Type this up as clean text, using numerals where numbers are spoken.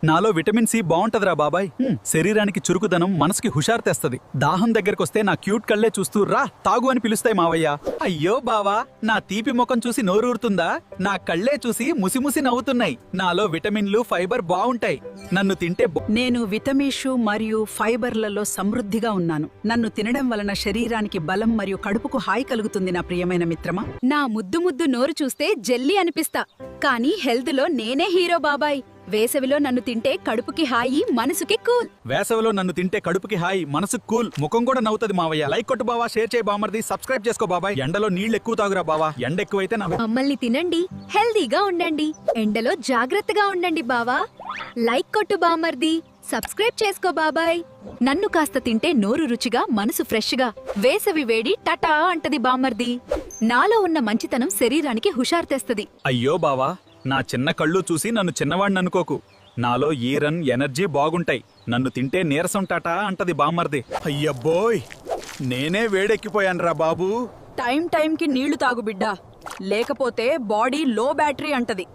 నాలో vitamin C బాగుంటదిరా బాబాయ్. శరీరానికి చురుకుదనం, మనసుకి హుషారు తెస్తది. దాహం దగ్గరకొస్తే నా క్యూట్ కళ్ళే చూస్తూ రా తాగు అని పిలుస్తాయి మావయ్య. అయ్యో బావా, నా తీపి ముఖం చూసి నోరూరుతుందా? నా కళ్ళే చూసి ముసిముసి నవ్వుతున్నాయి. నాలో విటమిన్లు, ఫైబర్ బాగుంటాయి. నన్ను తింటే నేను విటమిన్లు మరియు ఫైబర్లలో సమృద్ధిగా ఉన్నాను. నన్ను తినడం వలన శరీరానికి బలం మరియు కడుపుకు హాయి కలుగుతుంది. నా ప్రియమైన మిత్రమా, నా ముద్దు ముద్దు నోరు చూస్తే జెల్లీ అనిపిస్తా. కానీ హెల్త్ లో నేనే హీరో బాబాయ్. వేసవిలో నన్ను తింటే కడుపుకి హాయి, మనసుకి కూల్. వేసవిలో నన్ను తింటే కడుపుకి హాయి, మనసుకు కూల్. ముఖం కూడా నవ్వుతుంది మావయ్య. లైక్ కొట్టు బావా, షేర్ చేయి బామర్ది, సబ్స్క్రైబ్ చేసుకో బాబాయ్. ఎండలో నీళ్లు ఎక్కువ తాగురా బావా. ఎండ ఎక్కువైతే నా మమ్మల్ని తినండి, హెల్దీగా ఉండండి, ఎండలో జాగ్రత్తగా ఉండండి బావా. లైక్ కొట్టు బామర్ది, సబ్స్క్రైబ్ చేసుకో బాబాయ్. నన్ను కాస్త తింటే నోరు రుచిగా, మనసు ఫ్రెష్ గా, వేసవి వేడి టటా అంటది బామర్ది. నాలో ఉన్న మంచితనం శరీరానికి హుషారు తెస్తది. అయ్యో బావా, నా చిన్న కళ్ళు చూసి నన్ను చిన్నవాడిని అనుకోకు. నాలో ఈరన్, ఎనర్జీ బాగుంటాయి. నన్ను తింటే నీరసం టాటా అంటది బామ్మర్ది. అయ్యబ్బోయ్, నేనే వేడెక్కిపోయానురా బాబూ. టైంకి నీళ్లు తాగు బిడ్డా, లేకపోతే బాడీ లో బ్యాటరీ అంటది.